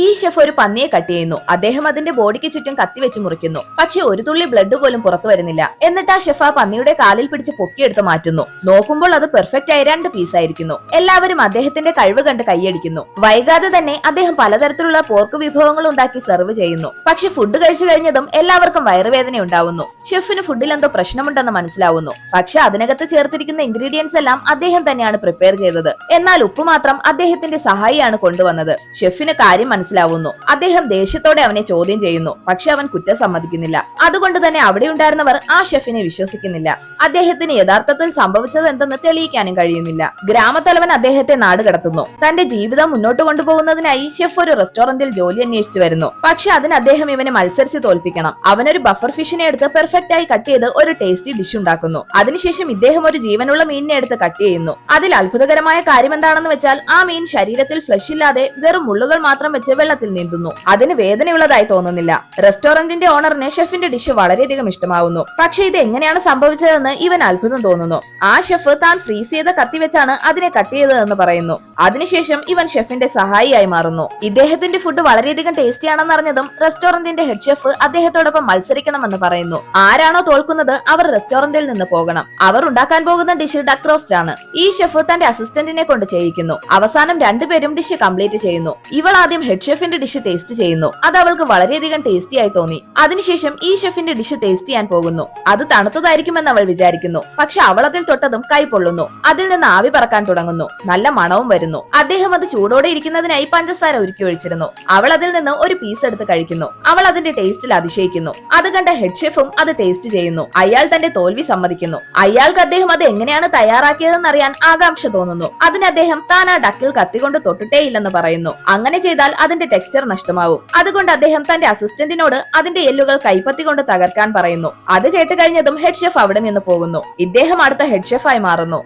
ഈ ഷെഫ് ഒരു പന്നിയെ കട്ട് ചെയ്യുന്നു. അദ്ദേഹം അതിന്റെ ബോഡിക്ക് ചുറ്റും കത്തിവെച്ച് മുറിക്കുന്നു. പക്ഷെ ഒരു തുള്ളി ബ്ലഡ് പോലും പുറത്തു വരുന്നില്ല. എന്നിട്ട് ആ ഷെഫ് ആ പന്നിയുടെ കാലിൽ പിടിച്ച് പൊക്കിയെടുത്ത് മാറ്റുന്നു. നോക്കുമ്പോൾ അത് പെർഫെക്റ്റ് ആയി 2 പീസായിരിക്കുന്നു. എല്ലാവരും അദ്ദേഹത്തിന്റെ കഴിവ് കണ്ട് കൈയടിക്കുന്നു. വൈകാതെ തന്നെ അദ്ദേഹം പലതരത്തിലുള്ള പോർക്ക് വിഭവങ്ങൾ ഉണ്ടാക്കി സെർവ് ചെയ്യുന്നു. പക്ഷെ ഫുഡ് കഴിച്ചു കഴിഞ്ഞതും എല്ലാവർക്കും വയറുവേദന ഉണ്ടാവുന്നു. ഷെഫിന് ഫുഡിൽ എന്തോ പ്രശ്നമുണ്ടെന്ന് മനസ്സിലാവുന്നു. പക്ഷെ അതിനകത്ത് ചേർത്തിരിക്കുന്ന ഇൻഗ്രീഡിയൻസ് എല്ലാം അദ്ദേഹം തന്നെയാണ് പ്രിപ്പയർ ചെയ്തത്. എന്നാൽ ഉപ്പ് മാത്രം അദ്ദേഹത്തിന്റെ സഹായിയാണ് കൊണ്ടുവന്നത്. ഷെഫിന് കാര്യം മനസ്സിലാവുന്നു. അദ്ദേഹം ദേഷ്യത്തോടെ അവനെ ചോദ്യം ചെയ്യുന്നു. പക്ഷെ അവൻ കുറ്റം സമ്മതിക്കുന്നില്ല. അതുകൊണ്ട് തന്നെ അവിടെ ഉണ്ടായിരുന്നവർ ആ ഷെഫിനെ വിശ്വസിക്കുന്നില്ല. അദ്ദേഹത്തിന് യഥാർത്ഥത്തിൽ സംഭവിച്ചത് എന്തെന്ന് തെളിയിക്കാനും കഴിയുന്നില്ല. ഗ്രാമത്തലവൻ അദ്ദേഹത്തെ നാട് കടത്തുന്നു. തന്റെ ജീവിതം മുന്നോട്ട് കൊണ്ടുപോകുന്നതിനായി ഷെഫ് ഒരു റെസ്റ്റോറന്റിൽ ജോലി അന്വേഷിച്ചു വരുന്നു. പക്ഷെ അതിന് അദ്ദേഹം ഇവനെ മത്സരിച്ച് തോൽപ്പിക്കണം. അവനൊരു ബഫർ ഫിഷിനെ എടുത്ത് പെർഫെക്റ്റ് ആയി കട്ട് ചെയ്ത് ഒരു ടേസ്റ്റി ഡിഷ് ഉണ്ടാക്കുന്നു. അതിനുശേഷം ഇദ്ദേഹം ഒരു ജീവനുള്ള മീനിനെ എടുത്ത് കട്ട് ചെയ്യുന്നു. അതിൽ അത്ഭുതകരമായ കാര്യം എന്താണെന്ന് വെച്ചാൽ ആ മീൻ ശരീരത്തിൽ ഫ്ലഷ് ഇല്ലാതെ വെറും മുള്ളുകൾ മാത്രം വെച്ച് വെള്ളത്തിൽ നീന്തുന്നു. അതിന് വേദനയുള്ളതായി തോന്നുന്നില്ല. റെസ്റ്റോറന്റിന്റെ ഓണറിന് ഷെഫിന്റെ ഡിഷ് വളരെയധികം ഇഷ്ടമാവുന്നു. പക്ഷെ ഇത് എങ്ങനെയാണ് സംഭവിച്ചതെന്ന് ഇവൻ അത്ഭുതം തോന്നുന്നു. ആ ഷെഫ് താൻ ഫ്രീസ് ചെയ്ത കത്തി വെച്ചാണ് അതിനെ കട്ട് ചെയ്തതെന്ന് പറയുന്നു. അതിനുശേഷം ഇവൻ ഷെഫിന്റെ സഹായിയായി മാറുന്നു. ഇദ്ദേഹത്തിന്റെ ഫുഡ് വളരെയധികം ടേസ്റ്റി ആണെന്ന് അറിഞ്ഞതും റെസ്റ്റോറന്റിന്റെ ഹെഡ് ഷെഫ് അദ്ദേഹത്തോടൊപ്പം മത്സരിക്കണമെന്ന് പറയുന്നു. ആരാണോ തോൽക്കുന്നത് അവർ റെസ്റ്റോറന്റിൽ നിന്ന് പോകണം. അവർ ഉണ്ടാക്കാൻ പോകുന്ന ഡിഷ് ഡക്ക് റോസ്റ്റ് ആണ്. ഈ ഷെഫ് തന്റെ അസിസ്റ്റന്റിനെ കൊണ്ട് ചെയ്യിക്കുന്നു. അവസാനം 2 പേരും ഡിഷ് കംപ്ലീറ്റ് ചെയ്യുന്നു. ഇവൾ ആദ്യം ഹെഡ് ഷെഫിന്റെ ഡിഷ് ടേസ്റ്റ് ചെയ്യുന്നു. അത് അവൾക്ക് വളരെയധികം ടേസ്റ്റി ആയി തോന്നി. അതിനുശേഷം ഈ ഷെഫിന്റെ ഡിഷ് ടേസ്റ്റ് ചെയ്യാൻ പോകുന്നു. അത് തണുത്തതായിരിക്കുമെന്ന് അവൾ വിചാരിക്കുന്നു. പക്ഷെ അവൾ അതിൽ തൊട്ടതും കൈ പൊള്ളുന്നു. അതിൽ നിന്ന് ആവി പറക്കാൻ തുടങ്ങുന്നു. നല്ല മണവും വരുന്നു. അദ്ദേഹം അത് ചൂടോടെ ഇരിക്കുന്നതിനായി പഞ്ചസാര ഉരുക്കി ഒഴിച്ചിരുന്നു. അവൾ അതിൽ നിന്ന് ഒരു പീസ് എടുത്ത് കഴിക്കുന്നു. അവൾ അതിന്റെ ടേസ്റ്റിൽ അതിശയിക്കുന്നു. അത് കണ്ട ഹെഡ് ഷെഫും അത് ടേസ്റ്റ് ചെയ്യുന്നു. അയാൾ തന്റെ തോൽവി സമ്മതിക്കുന്നു. അയാൾക്ക് അദ്ദേഹം അത് എങ്ങനെയാണ് തയ്യാറാക്കിയതെന്ന് അറിയാൻ ആകാംക്ഷ തോന്നുന്നു. അതിന് അദ്ദേഹം താൻ ആ ഡക്കിൽ കത്തികൊണ്ട് തൊട്ടിട്ടേ ഇല്ലെന്ന് പറയുന്നു. അങ്ങനെ ചെയ്താൽ അതിന്റെ ടെക്സ്ചർ നഷ്ടമാവും. അതുകൊണ്ട് അദ്ദേഹം തന്റെ അസിസ്റ്റന്റിനോട് അതിന്റെ എല്ലുകൾ കൈപ്പത്തി കൊണ്ട് തകർക്കാൻ പറയുന്നു. അത് കേട്ട് കഴിഞ്ഞതും ഹെഡ് ഷെഫ് അവിടെ നിന്ന് പോകുന്നു. ഇദ്ദേഹം അടുത്ത ഹെഡ് ഷെഫായി മാറുന്നു.